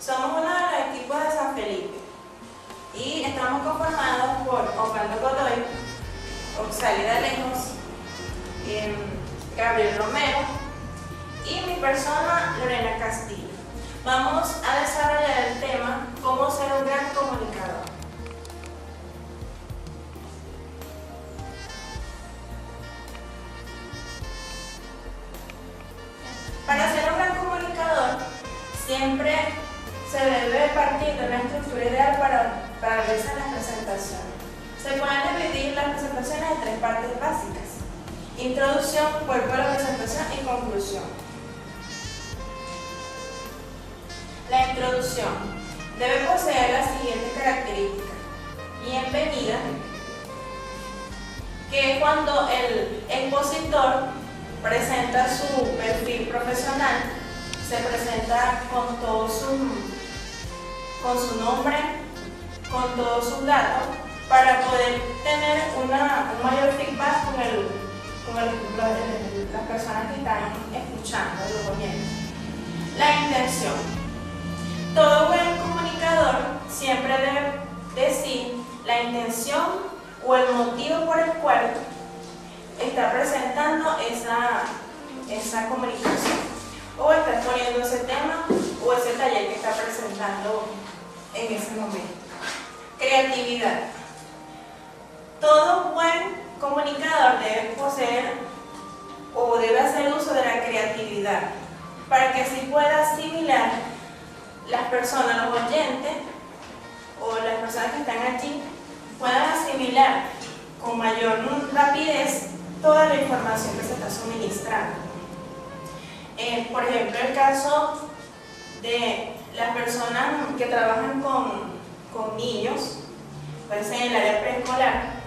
Somos uno de los equipos de San Felipe y estamos conformados por Osvaldo Godoy, Oxali D'Alejos, Gabriel Romero y mi persona, Lorena Castillo. Vamos a desarrollar el tema cómo ser un gran comunicador. Para ser un gran comunicador, siempre se debe partir de una estructura ideal para realizar las presentaciones. Se pueden dividir las presentaciones en tres partes básicas: introducción, cuerpo de la presentación y conclusión. La introducción debe poseer las siguientes características: bienvenida, que es cuando el expositor presenta su perfil profesional, se presenta con su nombre, con todos sus datos, para poder tener un mayor feedback con las personas que están escuchando, los oyentes. La intención. Todo buen comunicador siempre debe decir la intención o el motivo por el cual está presentando esa comunicación, o está exponiendo ese tema o ese taller que está presentando en ese momento. Creatividad. Todo buen comunicador debe poseer o debe hacer uso de la creatividad para que así pueda asimilar las personas, los oyentes o las personas que están allí, puedan asimilar con mayor rapidez toda la información que se está suministrando. Por ejemplo, el caso de las personas que trabajan con niños, puede ser en el área preescolar,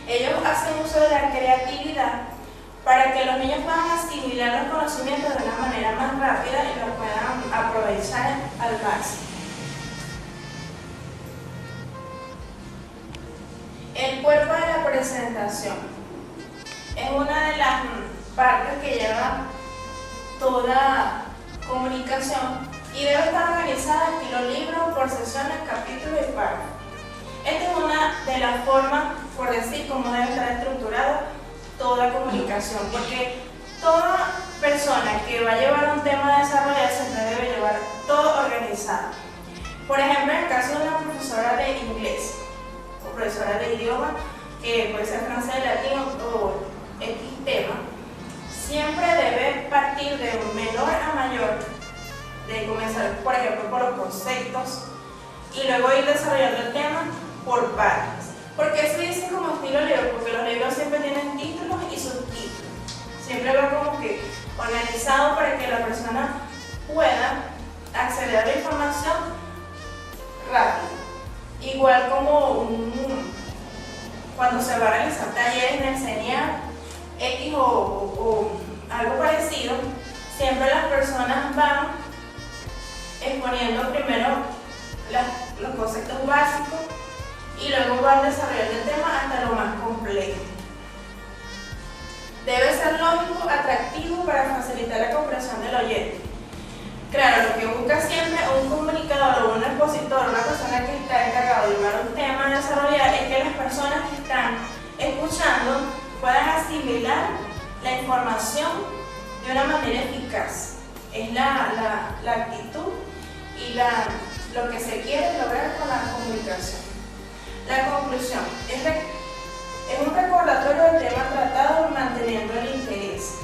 ellos hacen uso de la creatividad para que los niños puedan asimilar los conocimientos de una manera más rápida y los puedan aprovechar al máximo. El cuerpo de la presentación es una de las partes que lleva toda comunicación y debe estar organizada estilo libro, por sesiones, capítulos y párrafos. Esta es una de las formas, por decir, cómo debe estar estructurada toda comunicación, porque toda persona que va a llevar un tema a desarrollar siempre debe llevar todo organizado. Por ejemplo, en el caso de una profesora de inglés o profesora de idioma, que puede ser francés, latín o X tema, siempre debe partir de menor a mayor, de comenzar, por ejemplo, por los conceptos y luego ir desarrollando el tema por partes. ¿Por qué se dice como estilo libro? Porque los libros siempre tienen títulos y subtítulos. Siempre va como que organizado para que la persona pueda acceder a la información rápido. Igual como cuando se va a realizar talleres de enseñar X o algo parecido, siempre las personas van exponiendo primero los conceptos básicos y luego van desarrollando el tema hasta lo más complejo. Debe ser lógico, atractivo para facilitar la comprensión del oyente. Claro, lo que busca siempre un comunicador o un expositor, una persona que está encargado de llevar un tema a desarrollar, es que las personas que están escuchando puedan asimilar la información de una manera eficaz. Es la actitud y lo que se quiere lograr con la comunicación. La conclusión es un recordatorio del tema tratado manteniendo el interés.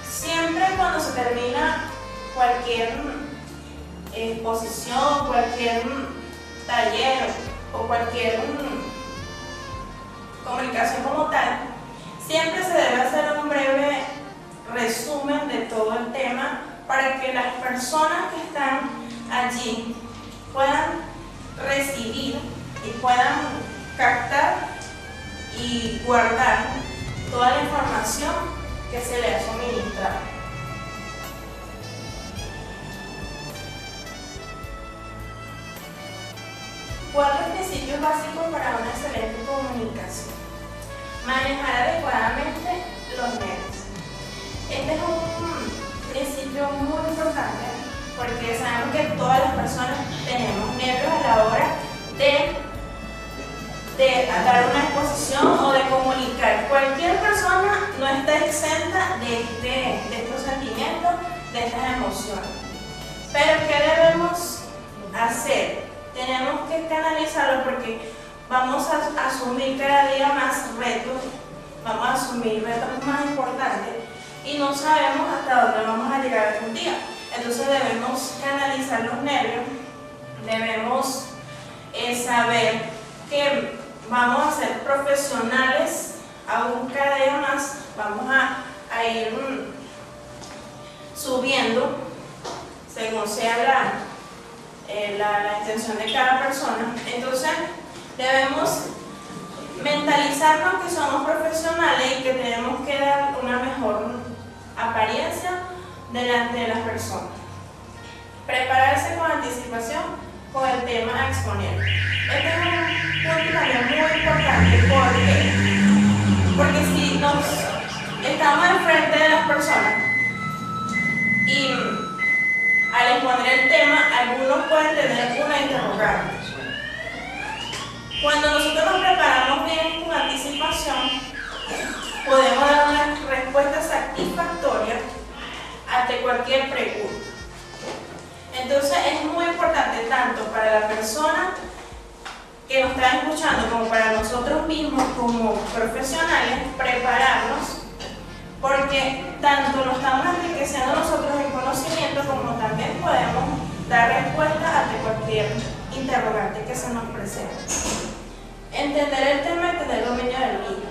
Siempre cuando se termina cualquier exposición, cualquier taller o cualquier comunicación como tal, siempre se debe hacer un breve resumen de todo el tema para que las personas que están allí puedan recibir y puedan captar y guardar toda la información que se les ha suministrado. Cuatro principios básicos para una excelente comunicación. Manejar adecuadamente los nervios. Este es un principio muy importante porque sabemos que todas las personas tenemos nervios a la hora de dar una exposición o de comunicar. Cualquier persona no está exenta de estos sentimientos, de estas emociones. Pero ¿qué debemos hacer? Tenemos que canalizarlo porque vamos a asumir cada día más retos, vamos a asumir retos más importantes y no sabemos hasta dónde vamos a llegar algún día. Entonces debemos canalizar los nervios, debemos saber que vamos a ser profesionales aún cada día más, vamos a ir subiendo según sea la intención de cada persona. Entonces debemos mentalizarnos que somos profesionales y que tenemos que dar una mejor apariencia delante de las personas. Prepararse con anticipación con el tema a exponer. Este es un punto también muy importante porque si estamos enfrente de las personas y al exponer el tema, algunos pueden tener una interrogante. Cuando nosotros nos preparamos bien con anticipación, podemos dar una respuesta satisfactoria ante cualquier pregunta. Entonces es muy importante tanto para la persona que nos está escuchando como para nosotros mismos como profesionales prepararnos, porque tanto nos estamos enriqueciendo nosotros en conocimiento como también podemos dar respuesta ante cualquier interrogante que se nos presente. Entender el tema y tener dominio del mismo.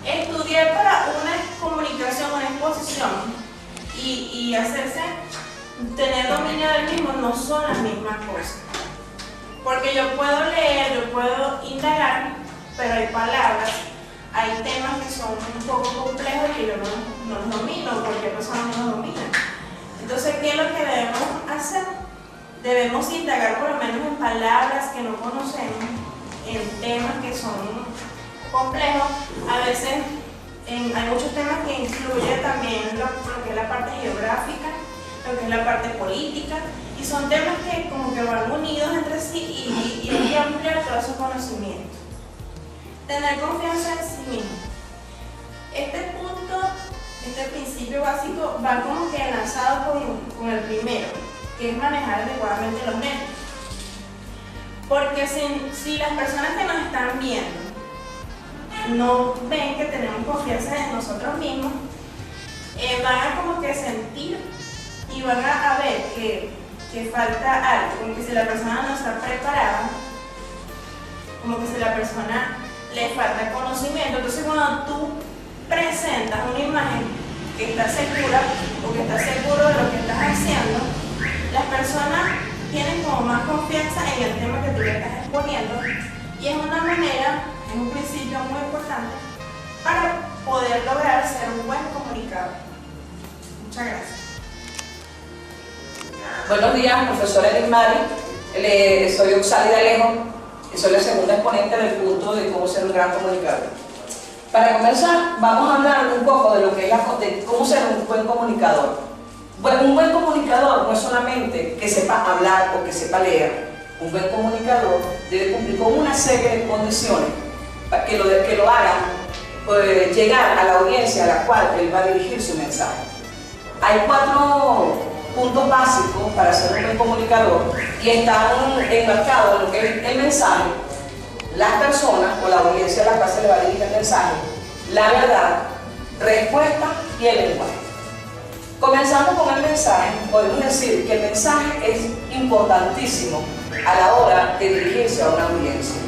Estudiar para una comunicación, una exposición y tener dominio del mismo no son las mismas cosas. Porque yo puedo leer, yo puedo indagar, pero hay palabras, hay temas que son un poco complejos y yo no los domino, cualquier persona no los domina. Entonces, ¿qué es lo que debemos hacer? Debemos indagar por lo menos en palabras que no conocemos, en temas que son complejos. A veces hay muchos temas que incluyen también lo que es la parte geográfica, lo que es la parte política, y son temas que como que van unidos entre sí y hay que ampliar todo su conocimiento. Tener confianza en sí mismo. Este punto, este principio básico va como que enlazado con el primero, que es manejar adecuadamente los nervios. Porque si las personas que nos están viendo no ven que tenemos confianza en nosotros mismos, van a como que sentir y van a ver que falta algo, como que si la persona no está preparada, como que si la persona le falta conocimiento. Entonces cuando tú presentas una imagen que estás segura o que estás seguro de lo que estás haciendo, las personas tienen como más confianza en el tema que tú le estás exponiendo, y es una manera, es un principio muy importante para poder lograr ser un buen comunicador. Muchas gracias. Buenos días, profesora Edith Mari. Soy Oxali Alejo y soy la segunda exponente del punto de cómo ser un gran comunicador. Para comenzar, vamos a hablar un poco de lo que es de cómo ser un buen comunicador. Bueno, un buen comunicador no es solamente que sepa hablar o que sepa leer. Un buen comunicador debe cumplir con una serie de condiciones para que lo hagan llegar a la audiencia a la cual él va a dirigir su mensaje. Hay 4 puntos básicos para ser un buen comunicador y están enmarcados en lo que es el mensaje, las personas o la audiencia a la cual se le va a dirigir el mensaje, la verdad, respuesta y el lenguaje. Comenzando con el mensaje, podemos decir que el mensaje es importantísimo a la hora de dirigirse a una audiencia.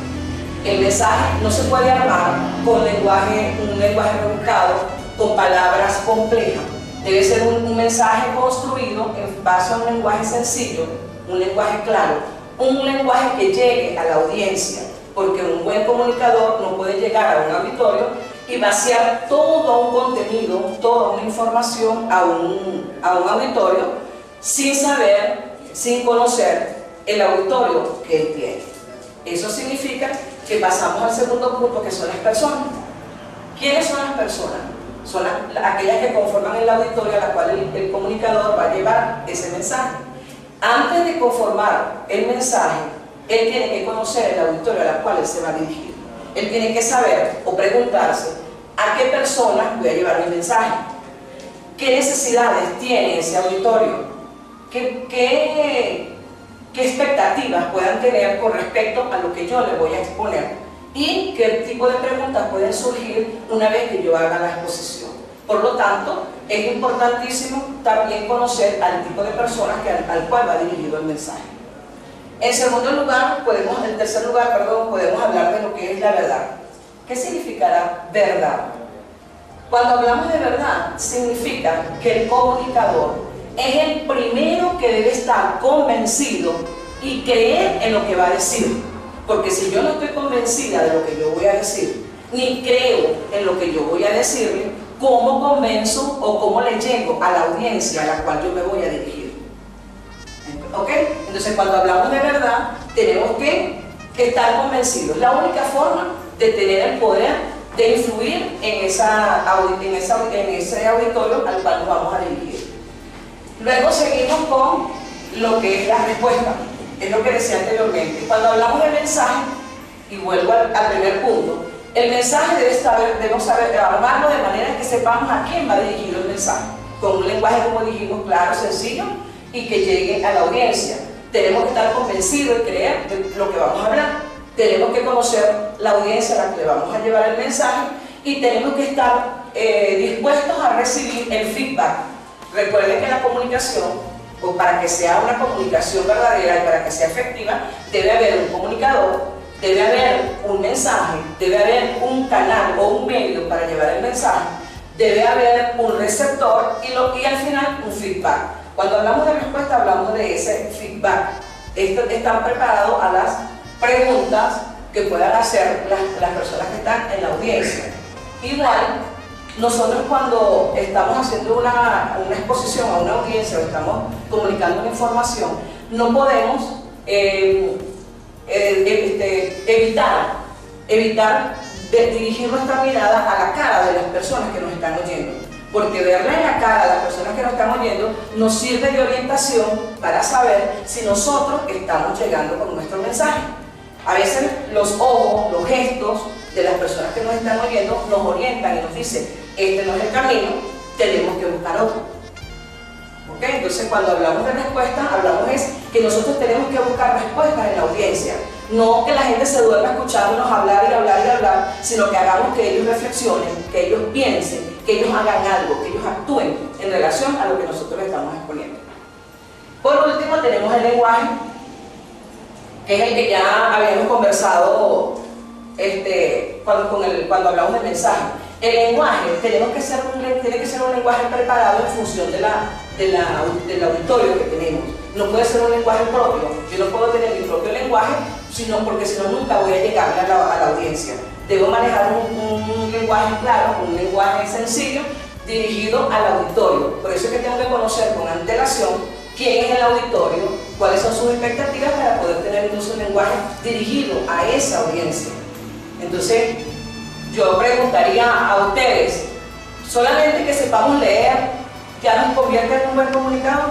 El mensaje no se puede armar con un lenguaje rebuscado, con palabras complejas. Debe ser un mensaje construido en base a un lenguaje sencillo, un lenguaje claro, un lenguaje que llegue a la audiencia, porque un buen comunicador no puede llegar a un auditorio y vaciar todo un contenido, toda una información a un auditorio sin saber, sin conocer el auditorio que él tiene. Eso significa que pasamos al segundo punto, que son las personas. ¿Quiénes son las personas? son aquellas que conforman el auditorio a la cual el comunicador va a llevar ese mensaje. Antes de conformar el mensaje, él tiene que conocer el auditorio a la cual él se va a dirigir. Él tiene que saber o preguntarse a qué personas voy a llevar mi mensaje, qué necesidades tiene ese auditorio, qué expectativas puedan tener con respecto a lo que yo le voy a exponer y qué tipo de preguntas pueden surgir una vez que yo haga la exposición. Por lo tanto, es importantísimo también conocer al tipo de personas al cual va dirigido el mensaje. En segundo lugar, en tercer lugar, podemos hablar de lo que es la verdad. ¿Qué significará verdad? Cuando hablamos de verdad, significa que el comunicador es el primero que debe estar convencido y creer en lo que va a decir. Porque si yo no estoy convencida de lo que yo voy a decir, ni creo en lo que yo voy a decirle, ¿cómo convenzo o cómo le llego a la audiencia a la cual yo me voy a dirigir? ¿Ok? Entonces, cuando hablamos de verdad, tenemos que estar convencidos. La única forma de tener el poder de influir en ese auditorio al cual nos vamos a dirigir. Luego seguimos con lo que es la respuesta. Es lo que decía anteriormente. Cuando hablamos de mensaje, y vuelvo al primer punto, el mensaje debemos saber armarlo de manera que sepamos a quién va dirigido el mensaje, con un lenguaje, como dijimos, claro, sencillo y que llegue a la audiencia. Tenemos que estar convencidos y creer de lo que vamos a hablar. Tenemos que conocer la audiencia a la que le vamos a llevar el mensaje y tenemos que estar dispuestos a recibir el feedback. Recuerden que la comunicación, o para que sea una comunicación verdadera y para que sea efectiva, debe haber un comunicador, debe haber un mensaje, debe haber un canal o un medio para llevar el mensaje, debe haber un receptor y al final un feedback. Cuando hablamos de respuesta, hablamos de ese feedback. Están preparados a las preguntas que puedan hacer las personas que están en la audiencia. Igual, nosotros cuando estamos haciendo una exposición a una audiencia o estamos comunicando una información, no podemos evitar dirigir nuestra mirada a la cara de las personas que nos están oyendo, porque verla en la cara a las personas que nos están oyendo nos sirve de orientación para saber si nosotros estamos llegando con nuestro mensaje. A veces los ojos, los gestos de las personas que nos están oyendo nos orientan y nos dicen: este no es el camino, tenemos que buscar otro. ¿Ok? Entonces, cuando hablamos de respuesta, hablamos es que nosotros tenemos que buscar respuestas en la audiencia, no que la gente se duerma escuchándonos hablar y hablar y hablar, sino que hagamos que ellos reflexionen, que ellos piensen, que ellos hagan algo, que ellos actúen en relación a lo que nosotros les estamos exponiendo. Por último, tenemos el lenguaje, que es el que ya habíamos conversado cuando hablamos del mensaje. El lenguaje tiene que ser un lenguaje preparado en función del auditorio que tenemos. No puede ser un lenguaje propio. Yo no puedo tener mi propio lenguaje, porque si no nunca voy a llegarle a la audiencia. Debo manejar un lenguaje claro, un lenguaje sencillo, dirigido al auditorio. Por eso es que tengo que conocer con antelación quién es el auditorio, cuáles son sus expectativas para poder tener incluso un lenguaje dirigido a esa audiencia. Entonces, yo preguntaría a ustedes, ¿solamente que sepamos leer ya nos convierte en un buen comunicador?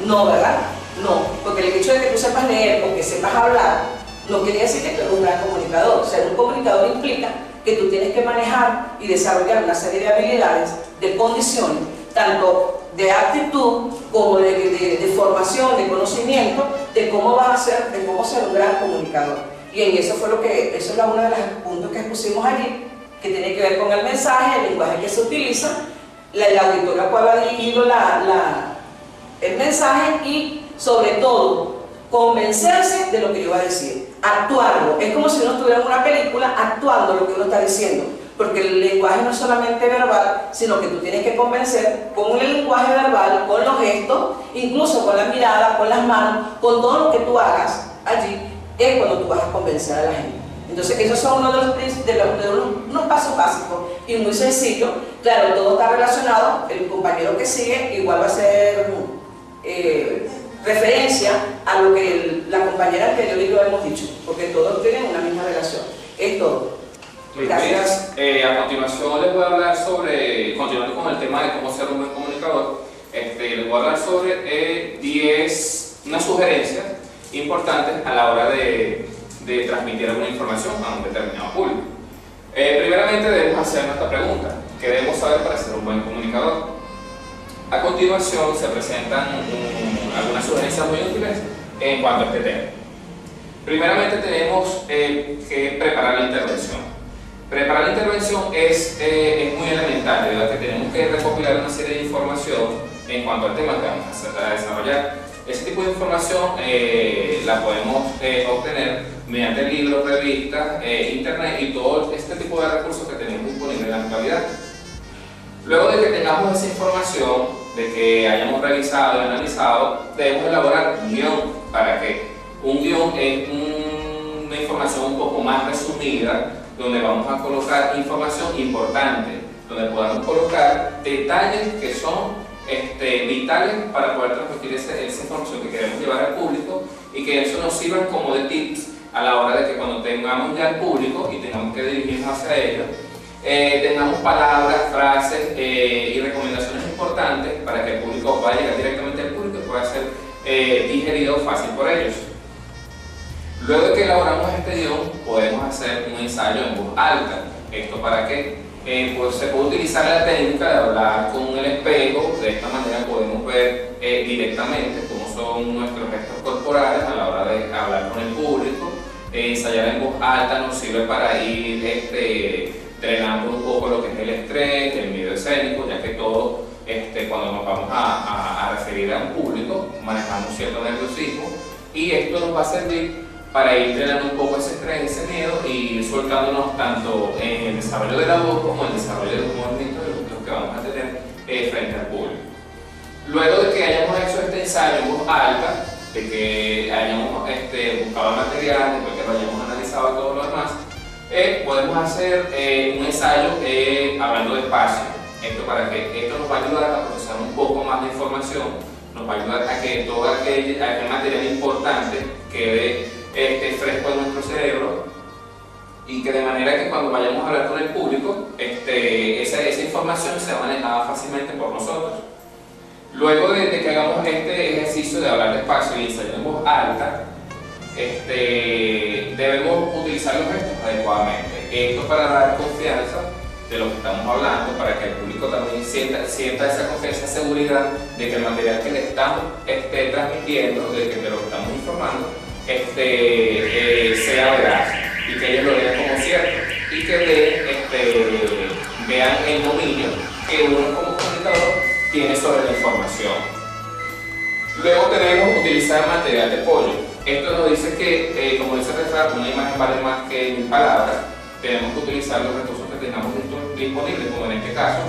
No, ¿verdad? No, porque el hecho de que tú sepas leer o que sepas hablar no quiere decir que tú eres un gran comunicador. Ser un comunicador implica que tú tienes que manejar y desarrollar una serie de habilidades, de condiciones, tanto de aptitud como de formación, de conocimiento, de cómo vas a ser, de cómo ser un gran comunicador. Y en eso eso es uno de los puntos que expusimos allí, que tiene que ver con el mensaje, el lenguaje que se utiliza, el auditorio al cual va dirigido el mensaje y, sobre todo, convencerse de lo que yo voy a decir, actuarlo. Es como si uno estuviera en una película actuando lo que uno está diciendo, porque el lenguaje no es solamente verbal, sino que tú tienes que convencer con el lenguaje verbal, con los gestos, incluso con la mirada, con las manos, con todo lo que tú hagas allí, es cuando tú vas a convencer a la gente. Entonces, esos son uno de unos pasos básicos y muy sencillos. Claro, todo está relacionado. El compañero que sigue igual va a ser referencia a lo que la compañera anterior y lo hemos dicho, porque todos tienen una misma relación. Es todo. Buenos días. A continuación les voy a hablar sobre, continuando con el tema de cómo ser un buen comunicador, les voy a hablar sobre unas sugerencias importantes a la hora de transmitir alguna información a un determinado público. Primeramente debemos hacernos esta pregunta: ¿qué debemos saber para ser un buen comunicador? A continuación se presentan algunas sugerencias muy útiles en cuanto a este tema. Primeramente tenemos que preparar la intervención. Preparar la intervención es muy elemental, debido a que tenemos que recopilar una serie de información en cuanto al tema que vamos a desarrollar. Ese tipo de información la podemos obtener mediante libros, revistas, internet y todo este tipo de recursos que tenemos disponibles en la actualidad. Luego de que tengamos esa información, de que hayamos revisado y analizado, debemos elaborar un guión. ¿Para qué? Un guión es una información un poco más resumida, donde vamos a colocar información importante, donde podamos colocar detalles que son vitales para poder transmitir esa información que queremos llevar al público, y que eso nos sirva como de tips a la hora de que cuando tengamos ya al público y tengamos que dirigirnos hacia ellos, tengamos palabras, frases y recomendaciones importantes para que el público pueda llegar directamente al público y pueda ser digerido fácil por ellos. Luego de que elaboramos este guión, podemos hacer un ensayo en voz alta. ¿Esto para qué? Pues se puede utilizar la técnica de hablar con el espejo. De esta manera podemos ver directamente cómo son nuestros gestos corporales a la hora de hablar con el público. Ensayar en voz alta nos sirve para ir entrenando un poco lo que es el estrés, el miedo escénico, ya que todo, cuando nos vamos a referir a un público, manejamos cierto nerviosismo, y esto nos va a servir para ir entrenando un poco ese estrés, ese miedo, y ir soltándonos tanto en el desarrollo de la voz como en el desarrollo de los movimientos de los que vamos a tener frente al público. Luego de que hayamos hecho este ensayo en voz alta, de que hayamos buscado material, después que lo hayamos analizado y todo lo demás, podemos hacer un ensayo hablando despacio. Esto para que esto nos va a ayudar a procesar un poco más de información, nos va a ayudar a que todo aquel material importante quede fresco en nuestro cerebro, y que de manera que cuando vayamos a hablar con el público, esa información sea manejada fácilmente por nosotros. Luego de que hagamos este ejercicio de hablar despacio y ensayar en voz alta, debemos utilizar los gestos adecuadamente. Esto para dar confianza de lo que estamos hablando, para que el público también sienta esa confianza, seguridad de que el material que le estamos transmitiendo, de lo que estamos informando, sea veraz, y que ellos lo vean como cierto, y que vean el dominio que uno como comunicador tiene sobre la información. Luego tenemos utilizar material de apoyo. Esto nos dice que, como dice el refrán, una imagen vale más que 1000 palabras. Tenemos que utilizar los recursos que tengamos disponibles, como en este caso,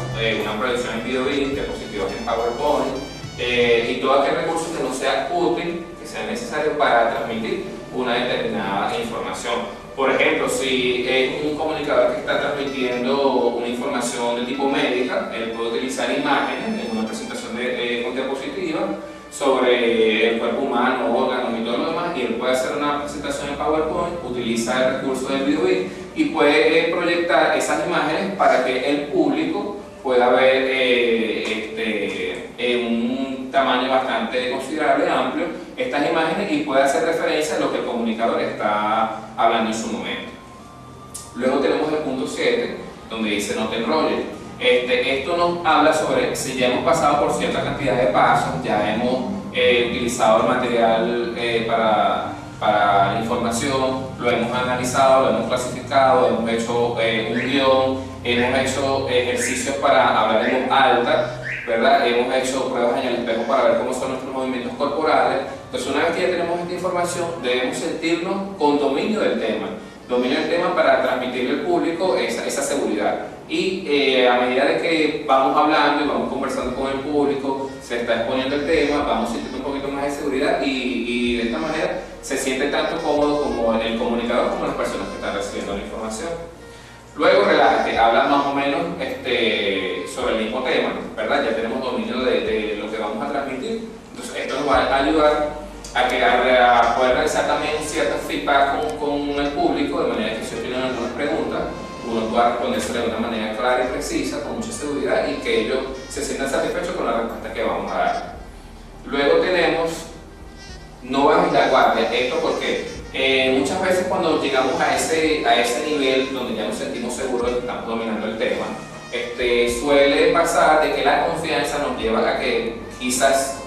una proyección en video, diapositivas en PowerPoint, y todo aquel recurso que no sea útil, que sea necesario para transmitir una determinada información. Por ejemplo, si es un comunicador que está transmitiendo una información de tipo médica, él puede utilizar imágenes en una presentación con diapositiva sobre el cuerpo humano, órganos y todo lo demás, y él puede hacer una presentación en PowerPoint, utiliza el recurso del video y puede proyectar esas imágenes para que el público pueda ver un tamaño bastante considerable, amplio, estas imágenes, y puede hacer referencia a lo que el comunicador está hablando en su momento. Luego tenemos el punto 7, donde dice no te enrolles. Esto nos habla sobre si ya hemos pasado por cierta cantidad de pasos, ya hemos utilizado el material para la información, lo hemos analizado, lo hemos clasificado, hemos hecho un guión, hemos hecho ejercicios para hablar en voz alta, ¿verdad? Hemos hecho pruebas en el espejo para ver cómo son nuestros movimientos corporales. Entonces, una vez que ya tenemos esta información, debemos sentirnos con dominio del tema para transmitirle al público esa seguridad. Y a medida de que vamos hablando y vamos conversando con el público, se está exponiendo el tema, vamos sintiendo un poquito más de seguridad, y de esta manera se siente tanto cómodo como el comunicador como las personas que están recibiendo la información. Luego relájate, habla más o menos sobre el mismo tema, ¿verdad? Ya tenemos dominio de lo que vamos a transmitir. Entonces esto nos va a ayudar a poder realizar también ciertos feedback con el público, de manera que si ellos tienen algunas preguntas, uno uno pueda respondérselo de una manera clara y precisa, con mucha seguridad, y que ellos se sientan satisfechos con la respuesta que vamos a dar. Luego tenemos, no bajemos la guardia. Esto porque muchas veces cuando llegamos a ese nivel donde ya nos sentimos seguros de que estamos dominando el tema, suele pasar de que la confianza nos lleva a que quizás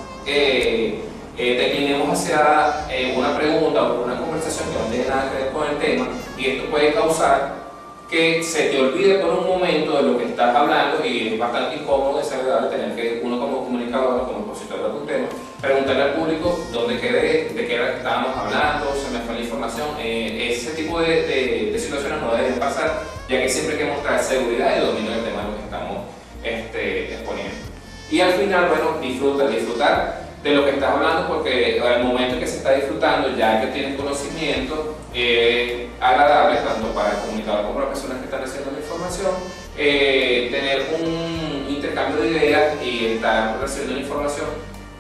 declinemos hacia una pregunta o una conversación que no tiene nada que ver con el tema, y esto puede causar que se te olvide por un momento de lo que estás hablando, y es bastante incómodo, desagradable tener que uno como comunicador, como expositor de un tema, preguntarle al público dónde quedé, de qué era que estábamos hablando, se me fue la información. Ese tipo de situaciones no deben pasar, ya que siempre hay que mostrar seguridad y dominio del tema de lo que estamos exponiendo. Y al final, bueno, disfrutar de lo que estás hablando, porque al momento en que se está disfrutando, ya que tienes conocimiento, agradable tanto para el comunicador como para las personas que están recibiendo la información, tener un intercambio de ideas y estar recibiendo la información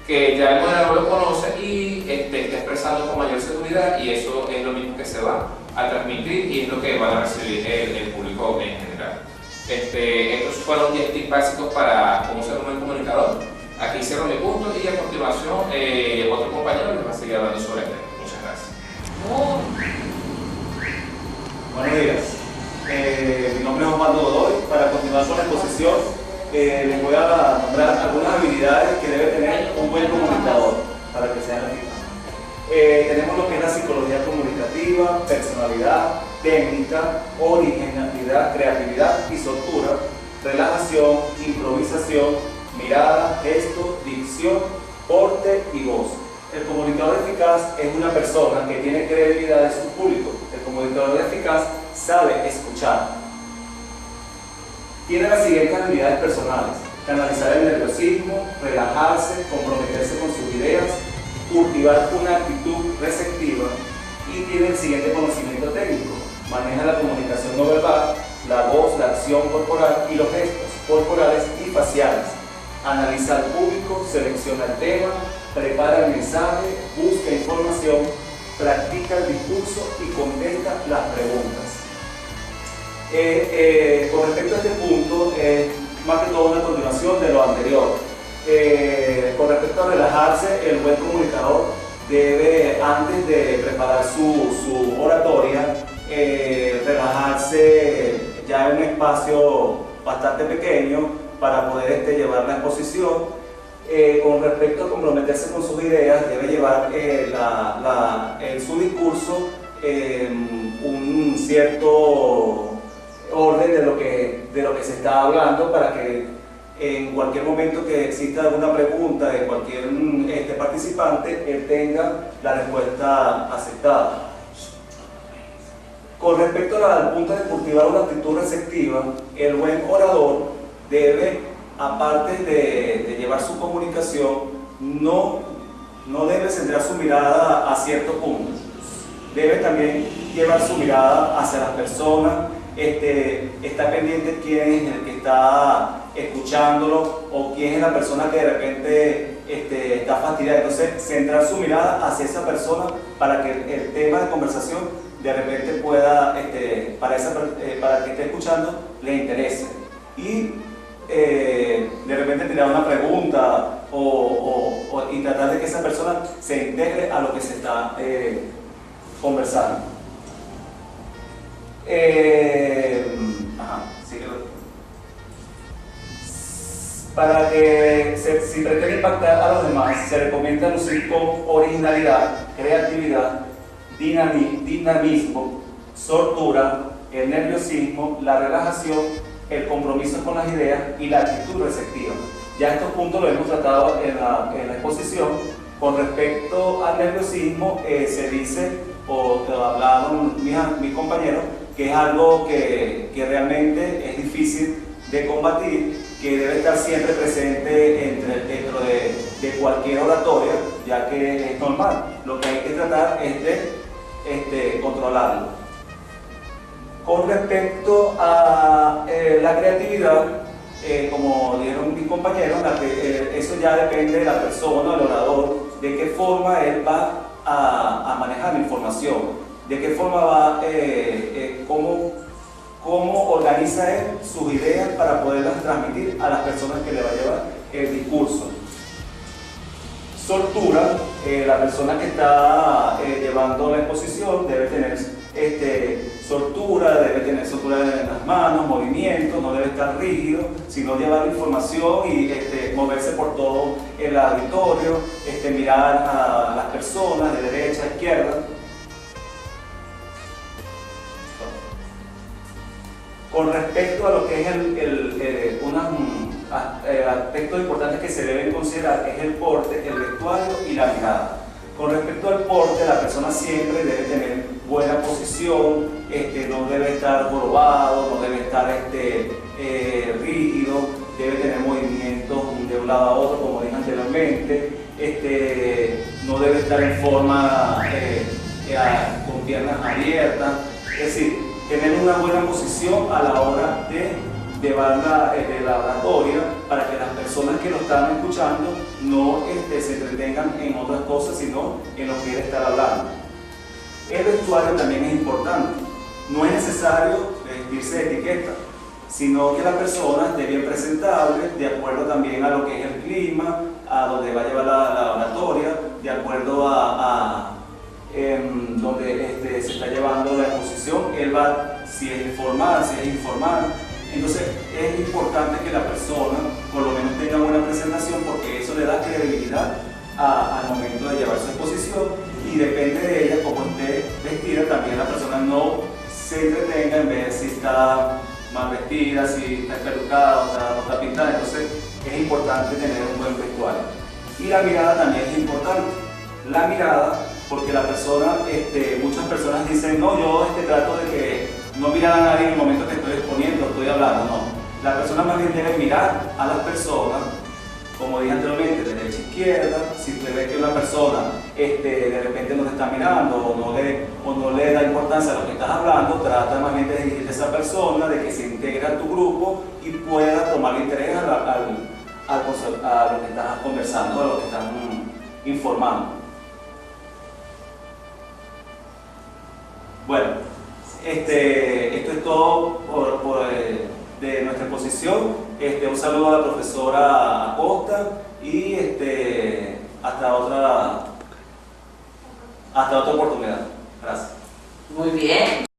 que ya el moderador lo conoce y está expresando con mayor seguridad, y eso es lo mismo que se va a transmitir y es lo que va a recibir el público en general. Estos fueron 10 tips básicos para cómo ser un buen comunicador. Aquí cierro mi punto y a continuación otro compañero les va a seguir hablando sobre el tema. Muchas gracias. Buenos días. Mi nombre es Osvaldo Godoy. Para continuar con la exposición, les voy a nombrar algunas habilidades que debe tener un buen comunicador para que sean las mismas. Tenemos lo que es la psicología comunicativa, personalidad, técnica, originalidad, creatividad y soltura, relajación, improvisación, mirada, gesto, dicción, porte y voz. El comunicador eficaz es una persona que tiene credibilidad en su público. El comunicador eficaz sabe escuchar. Tiene las siguientes habilidades personales: canalizar el nerviosismo, relajarse, comprometerse con sus ideas, cultivar una actitud receptiva, y tiene el siguiente conocimiento técnico: maneja la comunicación no verbal, la voz, la acción corporal y los gestos corporales y faciales. Analiza al público, selecciona el tema, prepara el mensaje, busca información, practica el discurso y contesta las preguntas. Con respecto a este punto, más que todo una continuación de lo anterior. Con respecto a relajarse, el buen comunicador debe, antes de preparar su oratoria, relajarse ya en un espacio bastante pequeño para poder llevar la exposición. Con respecto a comprometerse con sus ideas, debe llevar en su discurso un cierto orden de lo que se está hablando, para que en cualquier momento que exista alguna pregunta de cualquier participante, él tenga la respuesta aceptada. Con respecto al punto de cultivar una actitud receptiva, el buen orador debe, aparte de llevar su comunicación, no debe centrar su mirada a ciertos puntos. Debe también llevar su mirada hacia las personas, está pendiente quién es el que está escuchándolo o quién es la persona que de repente está fastidiada. Entonces, centrar su mirada hacia esa persona para que el tema de conversación de repente pueda, para el que esté escuchando, le interese. Y de repente tirar una pregunta y tratar de que esa persona se integre a lo que se está conversando. Para que si pretende impactar a los demás, se recomienda lucir con originalidad, creatividad, dinamismo, soltura, el nerviosismo, la relajación, el compromiso con las ideas y la actitud receptiva. Ya estos puntos los hemos tratado en la exposición. Con respecto al nerviosismo, se dice, o hablaron mis compañeros, que es algo que realmente es difícil de combatir, que debe estar siempre presente dentro de cualquier oratoria, ya que es normal. Lo que hay que tratar es de controlarlo. Con respecto a la creatividad, como dijeron mis compañeros, eso ya depende de la persona, del orador, de qué forma él va a manejar la información, de qué forma va, cómo cómo organiza él sus ideas para poderlas transmitir a las personas que le va a llevar el discurso. Soltura, la persona que está llevando la exposición debe tener soltura, debe tener soltura en las manos, movimientos, no debe estar rígido, sino llevar información y moverse por todo el auditorio, mirar a las personas de derecha a izquierda. Con respecto a lo que es aspectos importantes que se deben considerar es el porte, el vestuario y la mirada. Con respecto al porte, la persona siempre debe tener buena posición, no debe estar jorobado, no debe estar rígido, debe tener movimientos de un lado a otro, como dije anteriormente, no debe estar en forma con piernas abiertas, es decir, tener una buena posición a la hora de llevar la oratoria para que las personas que lo están escuchando no se entretengan en otras cosas, sino en lo que él está hablando. El vestuario también es importante. No es necesario vestirse de etiqueta, sino que la persona esté bien presentable, de acuerdo también a lo que es el clima, a donde va a llevar la oratoria, de acuerdo a donde se está llevando la exposición. Él va, si es formal, si es informal. Entonces es importante que la persona por lo menos tenga buena presentación, porque eso le da credibilidad al momento de llevar su exposición, y depende de ella cómo esté vestida, también la persona no se entretenga en ver si está mal vestida, si está espelucada o no está pintada. Entonces es importante tener un buen vestuario. Y la mirada también es importante. La mirada, porque la persona, muchas personas dicen, no, yo trato de que no mirar a nadie en el momento que estoy exponiendo, estoy hablando, no. La persona más bien debe mirar a las personas, como dije anteriormente, de derecha a izquierda. Si usted ve que una persona de repente no te está mirando o no le da importancia a lo que estás hablando, trata más bien de dirigirte a esa persona, de que se integre a tu grupo y pueda tomar interés a lo que estás conversando, a lo que estás informando. Bueno, esto es todo de nuestra exposición. Un saludo a la profesora Acosta y hasta otra oportunidad. Gracias. Muy bien.